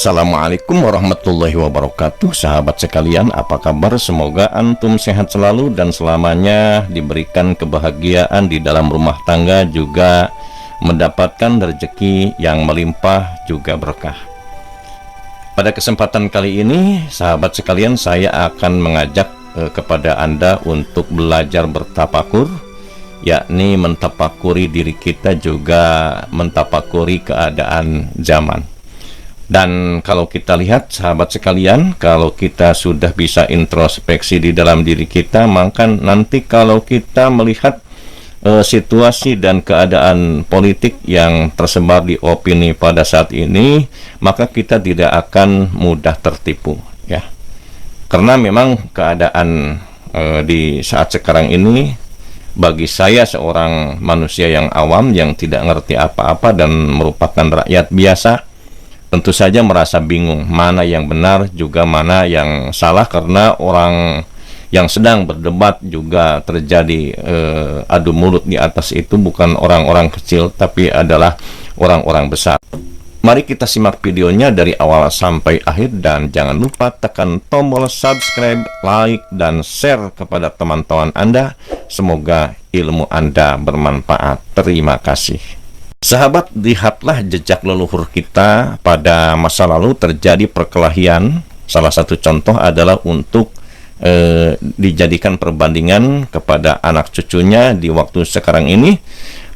Assalamualaikum warahmatullahi wabarakatuh. Sahabat sekalian, apa kabar? Semoga antum sehat selalu dan selamanya diberikan kebahagiaan di dalam rumah tangga, juga mendapatkan rezeki yang melimpah juga berkah. Pada kesempatan kali ini, sahabat sekalian, saya akan mengajak kepada Anda untuk belajar bertafakur, yakni mentafakuri diri kita, juga mentafakuri keadaan zaman. Dan kalau kita lihat, sahabat sekalian, kalau kita sudah bisa introspeksi di dalam diri kita, maka nanti kalau kita melihat situasi dan keadaan politik yang tersebar di opini pada saat ini, maka kita tidak akan mudah tertipu, ya. Karena memang keadaan di saat sekarang ini, bagi saya seorang manusia yang awam yang tidak ngerti apa-apa dan merupakan rakyat biasa, tentu saja merasa bingung mana yang benar juga mana yang salah, karena orang yang sedang berdebat juga terjadi adu mulut di atas itu bukan orang-orang kecil, tapi adalah orang-orang besar. Mari kita simak videonya dari awal sampai akhir, dan jangan lupa tekan tombol subscribe, like, dan share kepada teman-teman Anda. Semoga ilmu Anda bermanfaat. Terima kasih. Sahabat, lihatlah jejak leluhur kita pada masa lalu terjadi perkelahian. Salah satu contoh adalah untuk dijadikan perbandingan kepada anak cucunya di waktu sekarang ini,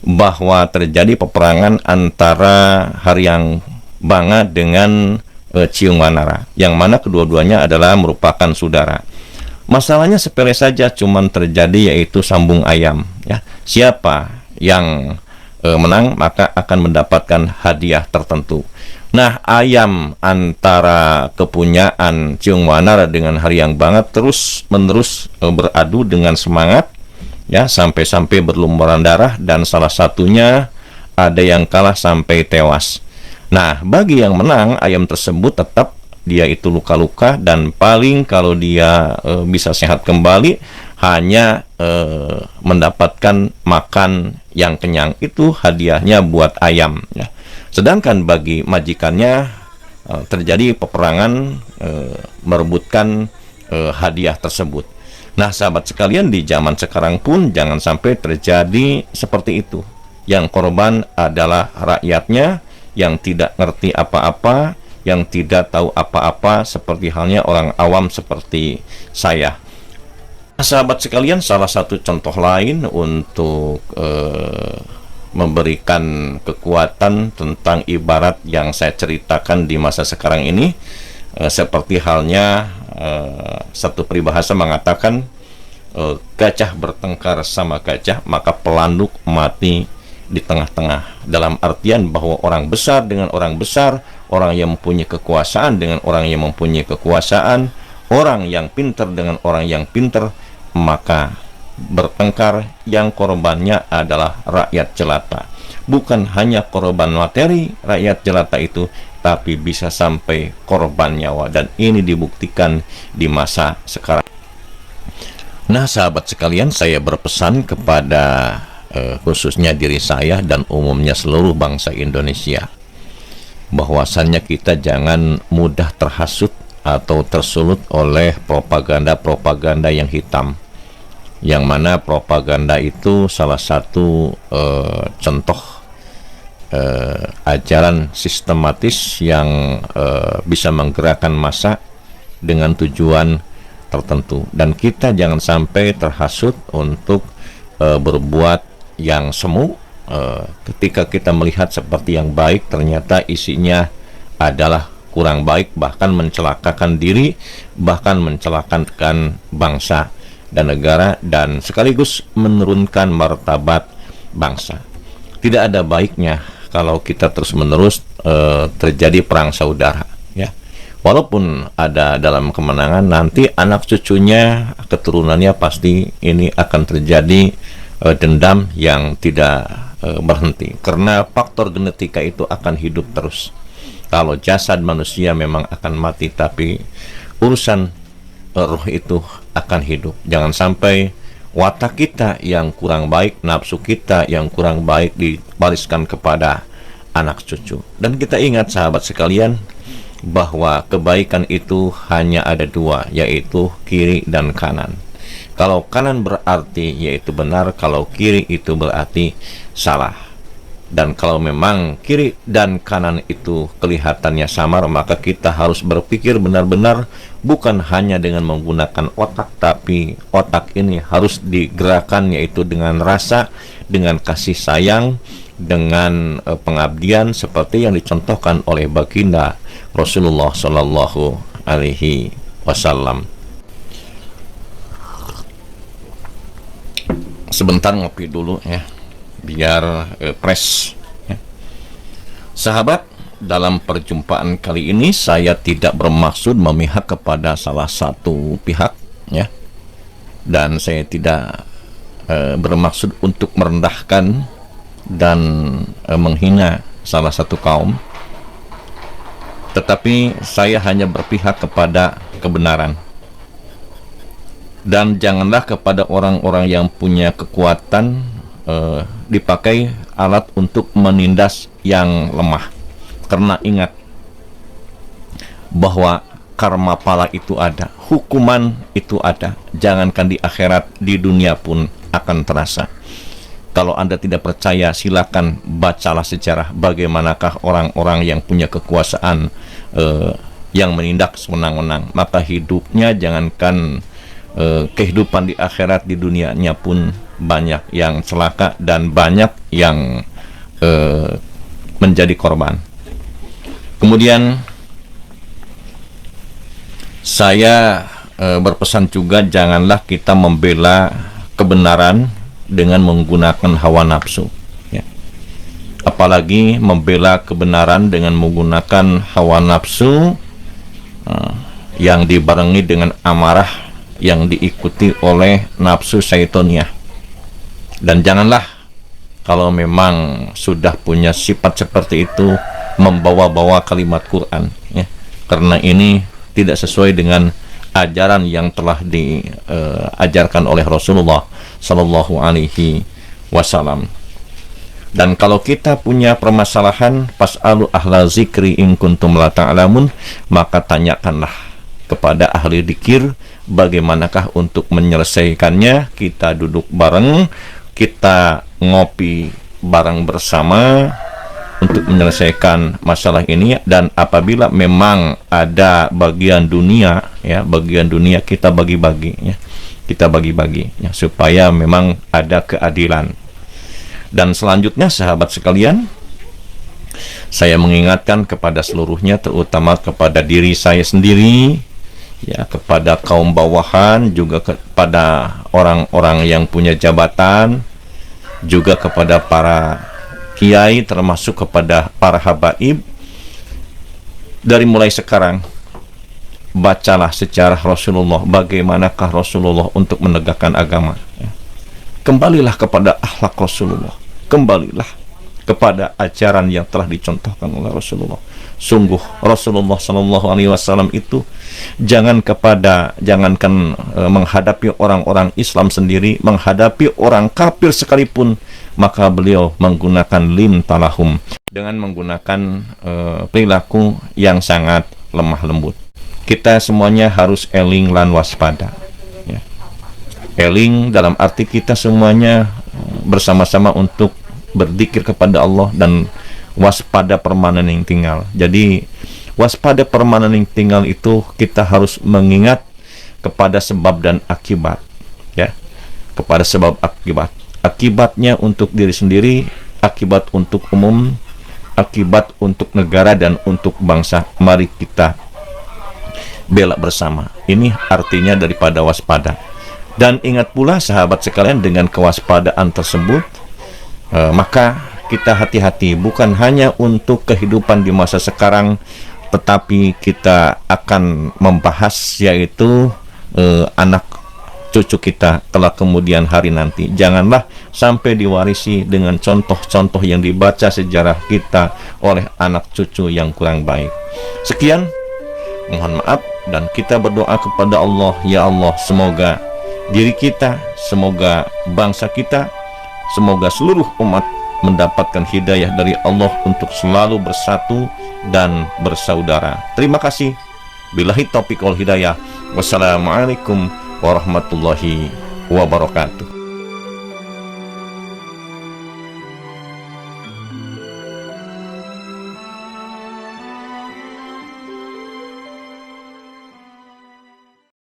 bahwa terjadi peperangan antara Haryang Banga dengan Ciung Wanara, yang mana kedua-duanya adalah merupakan saudara. Masalahnya sepele saja, cuman terjadi yaitu sambung ayam, ya. Siapa yang menang maka akan mendapatkan hadiah tertentu. Nah, ayam antara kepunyaan Ciung Wanara dengan Haryang Banga terus menerus beradu dengan semangat, ya, sampai-sampai berlumuran darah, dan salah satunya ada yang kalah sampai tewas. Nah, bagi yang menang, ayam tersebut tetap dia itu luka-luka, dan paling kalau dia bisa sehat kembali hanya mendapatkan makan yang kenyang, itu hadiahnya buat ayam, ya. Sedangkan bagi majikannya terjadi peperangan merebutkan hadiah tersebut. Nah, sahabat sekalian, di zaman sekarang pun jangan sampai terjadi seperti itu. Yang korban adalah rakyatnya yang tidak ngerti apa-apa, yang tidak tahu apa-apa, seperti halnya orang awam seperti saya. Sahabat sekalian, salah satu contoh lain untuk memberikan kekuatan tentang ibarat yang saya ceritakan di masa sekarang ini, seperti halnya satu peribahasa mengatakan, gajah bertengkar sama gajah, maka pelanduk mati di tengah-tengah. Dalam artian bahwa orang besar dengan orang besar, orang yang mempunyai kekuasaan dengan orang yang mempunyai kekuasaan, orang yang pintar dengan orang yang pintar, maka bertengkar, yang korbannya adalah rakyat jelata. Bukan hanya korban materi rakyat jelata itu, tapi bisa sampai korban nyawa, dan ini dibuktikan di masa sekarang. Nah, sahabat sekalian, saya berpesan kepada khususnya diri saya dan umumnya seluruh bangsa Indonesia, bahwasannya kita jangan mudah terhasut atau tersulut oleh propaganda-propaganda yang hitam, yang mana propaganda itu salah satu contoh ajaran sistematis yang bisa menggerakkan massa dengan tujuan tertentu, dan kita jangan sampai terhasut untuk berbuat yang semu ketika kita melihat seperti yang baik, ternyata isinya adalah kurang baik, bahkan mencelakakan diri, bahkan mencelakakan bangsa dan negara, dan sekaligus menurunkan martabat bangsa. Tidak ada baiknya kalau kita terus-menerus terjadi perang saudara, ya. Walaupun ada dalam kemenangan, nanti anak cucunya, keturunannya pasti ini akan terjadi dendam yang tidak berhenti, karena faktor genetika itu akan hidup terus. Kalau jasad manusia memang akan mati, tapi urusan roh itu akan hidup. Jangan sampai watak kita yang kurang baik, nafsu kita yang kurang baik diwariskan kepada anak cucu. Dan kita ingat, sahabat sekalian, bahwa kebaikan itu hanya ada dua, yaitu kiri dan kanan. Kalau kanan berarti yaitu benar, kalau kiri itu berarti salah. Dan kalau memang kiri dan kanan itu kelihatannya samar, maka kita harus berpikir benar-benar, bukan hanya dengan menggunakan otak, tapi otak ini harus digerakkan, yaitu dengan rasa, dengan kasih sayang, dengan pengabdian, seperti yang dicontohkan oleh baginda Rasulullah Shallallahu Alaihi Wasallam. Sebentar ngopi dulu ya, biar fresh ya. Sahabat, dalam perjumpaan kali ini saya tidak bermaksud memihak kepada salah satu pihak ya, dan saya tidak bermaksud untuk merendahkan dan menghina salah satu kaum, tetapi saya hanya berpihak kepada kebenaran. Dan janganlah kepada orang-orang yang punya kekuatan dipakai alat untuk menindas yang lemah. Karena ingat bahwa karma pala itu ada, hukuman itu ada. Jangankan di akhirat, di dunia pun akan terasa. Kalau Anda tidak percaya, silakan bacalah sejarah bagaimanakah orang-orang yang punya kekuasaan yang menindak sewenang-wenang. Maka hidupnya, jangankan kehidupan di akhirat, di dunianya pun banyak yang celaka dan banyak yang menjadi korban. Kemudian saya berpesan juga, janganlah kita membela kebenaran dengan menggunakan hawa nafsu ya. Apalagi membela kebenaran dengan menggunakan hawa nafsu yang dibarengi dengan amarah yang diikuti oleh nafsu syaitoniyah. Dan janganlah kalau memang sudah punya sifat seperti itu membawa-bawa kalimat Quran ya, karena ini tidak sesuai dengan ajaran yang telah diajarkan oleh Rasulullah Sallallahu Alaihi Wasallam. Dan kalau kita punya permasalahan, fas'alu ahla zikri in kuntum la ta'lamun, maka tanyakanlah kepada ahli dzikir bagaimanakah untuk menyelesaikannya. Kita duduk bareng, kita ngopi bareng bersama untuk menyelesaikan masalah ini. Dan apabila memang ada bagian dunia ya, bagian dunia kita bagi-bagi ya, kita bagi-bagi ya, supaya memang ada keadilan. Dan selanjutnya sahabat sekalian, saya mengingatkan kepada seluruhnya, terutama kepada diri saya sendiri ya, kepada kaum bawahan, juga kepada orang-orang yang punya jabatan, juga kepada para kiai, termasuk kepada para habaib. Dari mulai sekarang, bacalah sejarah Rasulullah, bagaimanakah Rasulullah untuk menegakkan agama ya. Kembalilah kepada akhlak Rasulullah, kembalilah kepada ajaran yang telah dicontohkan oleh Rasulullah. Sungguh Rasulullah Sallallahu Alaihi Wasallam itu jangankan menghadapi orang-orang Islam sendiri, menghadapi orang kafir sekalipun, maka beliau menggunakan lintalahum, dengan menggunakan perilaku yang sangat lemah lembut. Kita semuanya harus eling lan waspada ya. Eling dalam arti kita semuanya bersama-sama untuk berzikir kepada Allah, dan waspada permanen yang tinggal. Jadi waspada permanen yang tinggal itu kita harus mengingat kepada sebab dan akibat ya, kepada sebab akibat. Akibatnya untuk diri sendiri, akibat untuk umum, akibat untuk negara dan untuk bangsa. Mari kita bela bersama. Ini artinya daripada waspada. Dan ingat pula sahabat sekalian, dengan kewaspadaan tersebut maka kita hati-hati, bukan hanya untuk kehidupan di masa sekarang, tetapi kita akan membahas yaitu anak cucu kita kelak kemudian hari nanti. Janganlah sampai diwarisi dengan contoh-contoh yang dibaca sejarah kita oleh anak cucu yang kurang baik. Sekian, mohon maaf, dan kita berdoa kepada Allah, ya Allah, semoga diri kita, semoga bangsa kita, semoga seluruh umat mendapatkan hidayah dari Allah untuk selalu bersatu dan bersaudara. Terima kasih. Billahi taufiq wal hidayah. Wassalamualaikum warahmatullahi wabarakatuh.